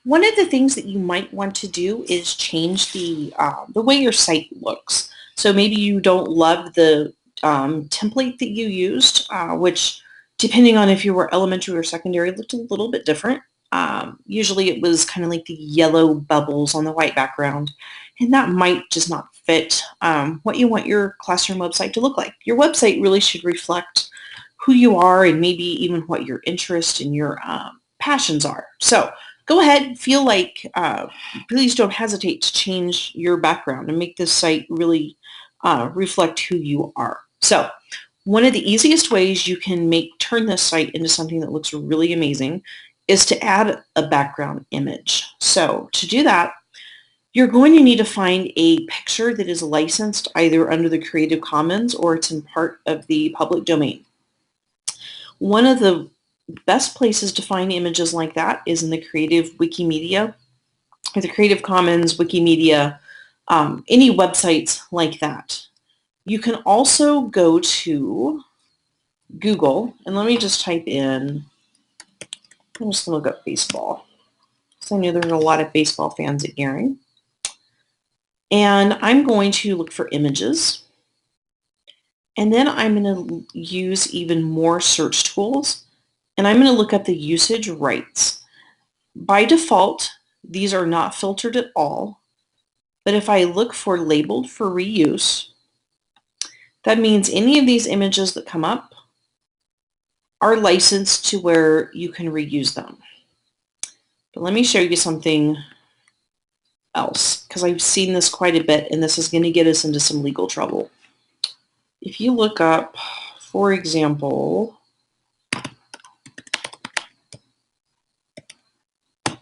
One of the things that you might want to do is change the way your site looks. So maybe you don't love the template that you used, which depending on if you were elementary or secondary, looked a little bit different. Usually it was kind of like the yellow bubbles on the white background, and that might just not fit what you want your classroom website to look like. Your website really should reflect who you are and maybe even what your interests and your passions are. So go ahead, feel like, please don't hesitate to change your background and make this site really reflect who you are. So one of the easiest ways you can turn this site into something that looks really amazing is to add a background image. So to do that, you're going to need to find a picture that is licensed either under the Creative Commons or it's in part of the public domain. One of the best places to find images like that is in the Creative Wikimedia or the Creative Commons Wikimedia, any websites like that. You can also go to Google, and let me just type in, I'm just going to look up baseball. So I know there's a lot of baseball fans at Gearing. And I'm going to look for images. And then I'm going to use even more search tools. And I'm going to look up the usage rights. By default, these are not filtered at all. But if I look for labeled for reuse, that means any of these images that come up are licensed to where you can reuse them. But let me show you something else, because I've seen this quite a bit, and this is going to get us into some legal trouble. If you look up, for example,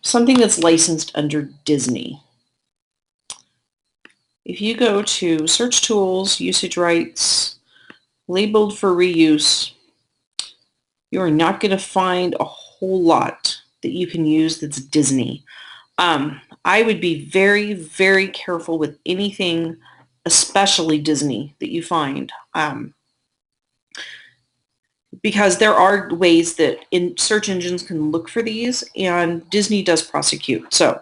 something that's licensed under Disney. If you go to Search Tools, Usage Rights, Labeled for Reuse, you are not going to find a whole lot that you can use that's Disney. I would be very, very careful with anything, especially Disney, that you find. Because there are ways that search engines can look for these, and Disney does prosecute. So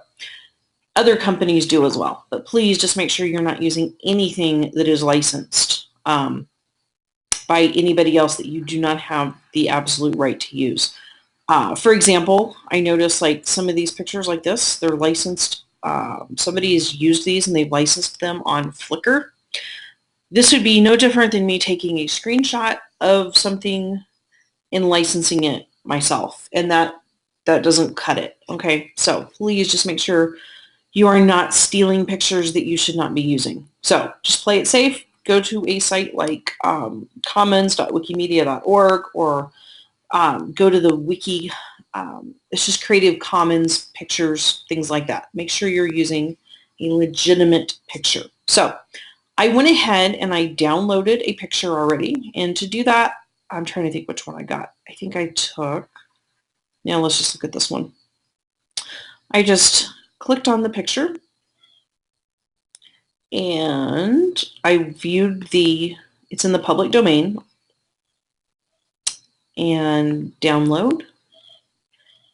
other companies do as well. But please just make sure you're not using anything that is licensed by anybody else that you do not have the absolute right to use. For example, I noticed like some of these pictures like this, they're licensed. Somebody has used these and they've licensed them on Flickr. This would be no different than me taking a screenshot of something and licensing it myself, and that doesn't cut it. Okay, so please just make sure you are not stealing pictures that you should not be using. So just play it safe. Go to a site like commons.wikimedia.org or go to the wiki. It's just Creative Commons pictures, things like that. Make sure you're using a legitimate picture. So I went ahead and I downloaded a picture already. And to do that, I'm trying to think which one I got. I think I took, now let's just look at this one. I just clicked on the picture and I viewed it's in the public domain, and download.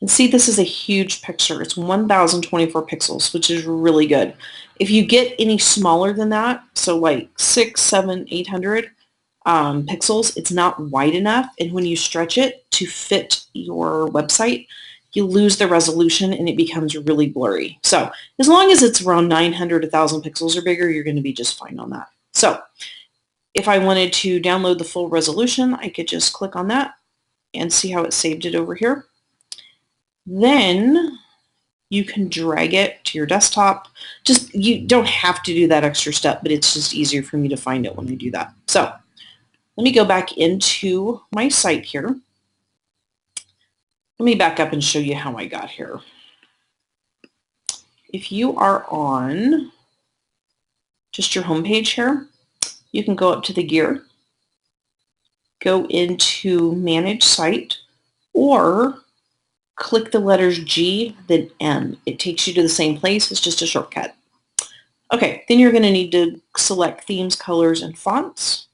And see, this is a huge picture. It's 1024 pixels, which is really good. If you get any smaller than that, so like 600, 700, 800 pixels, it's not wide enough. And when you stretch it to fit your website, you lose the resolution and it becomes really blurry. So as long as it's around 900, 1,000 pixels or bigger, you're going to be just fine on that. So if I wanted to download the full resolution, I could just click on that and see how it saved it over here. Then you can drag it to your desktop. You don't have to do that extra step, but it's just easier for me to find it when I do that. So let me go back into my site here. Let me back up and show you how I got here. If you are on just your home page here, you can go up to the gear, go into Manage Site, or click the letters G, then M. It takes you to the same place. It's just a shortcut. Okay, then you're going to need to select Themes, Colors, and Fonts.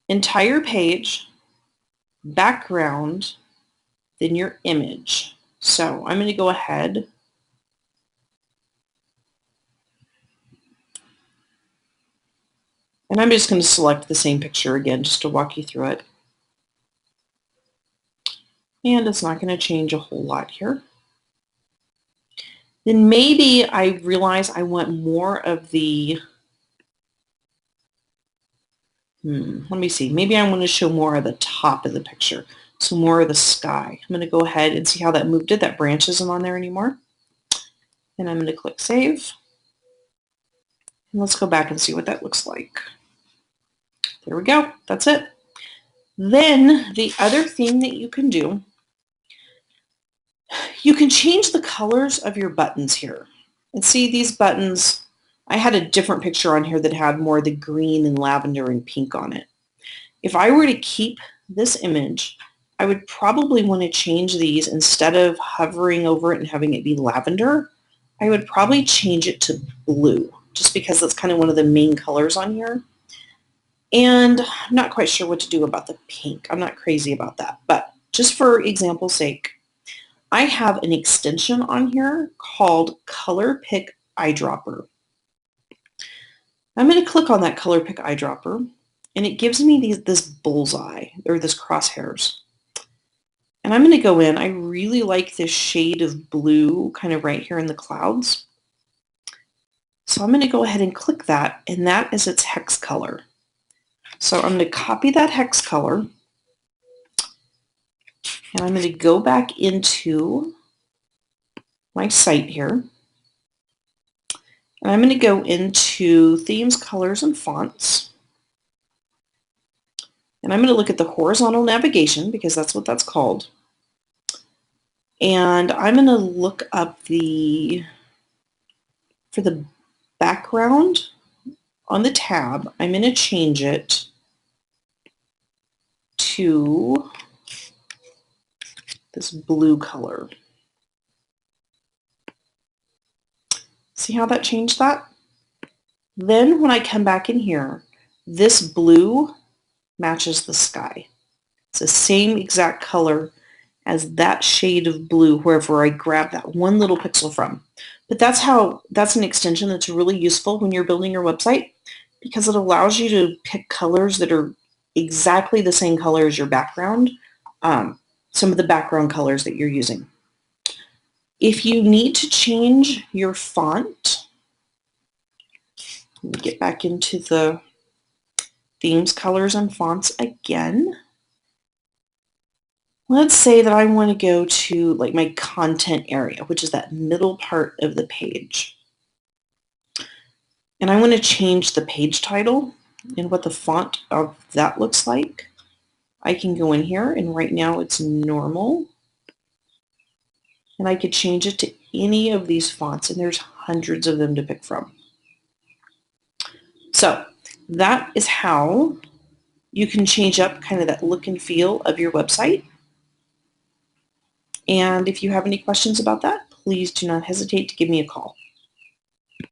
Entire page, background, then your image. So I'm going to go ahead and I'm just going to select the same picture again just to walk you through it. And it's not going to change a whole lot here. Then maybe I realize I want more of the, let me see, maybe I want to show more of the top of the picture. So more of the sky. I'm going to go ahead and see how that moved it. That branch isn't on there anymore. And I'm going to click Save. And let's go back and see what that looks like. There we go. That's it. Then the other thing that you can do, you can change the colors of your buttons here. And see these buttons, I had a different picture on here that had more of the green and lavender and pink on it. If I were to keep this image, I would probably want to change these. Instead of hovering over it and having it be lavender, I would probably change it to blue, just because that's kind of one of the main colors on here. And I'm not quite sure what to do about the pink. I'm not crazy about that, but just for example's sake, I have an extension on here called Pic Eyedropper. I'm going to click on that Pic Eyedropper, and it gives me this bullseye, or this crosshairs. And I'm going to go in. I really like this shade of blue kind of right here in the clouds. So I'm going to go ahead and click that, and that is its hex color. So I'm going to copy that hex color, and I'm going to go back into my site here. And I'm going to go into Themes, Colors, and Fonts. And I'm going to look at the horizontal navigation, because that's what that's called. And I'm going to look up for the background on the tab, I'm going to change it to this blue color. See how that changed that? Then when I come back in here, this blue matches the sky. It's the same exact color as that shade of blue wherever I grab that one little pixel from. But that's an extension that's really useful when you're building your website, because it allows you to pick colors that are exactly the same color as your background, some of the background colors that you're using. If you need to change your font, let me get back into the Themes, Colors, and Fonts again. Let's say that I want to go to like my content area, which is that middle part of the page. And I want to change the page title and what the font of that looks like. I can go in here, and right now it's normal. And I could change it to any of these fonts, and there's hundreds of them to pick from. So that is how you can change up kind of that look and feel of your website. And if you have any questions about that, please do not hesitate to give me a call.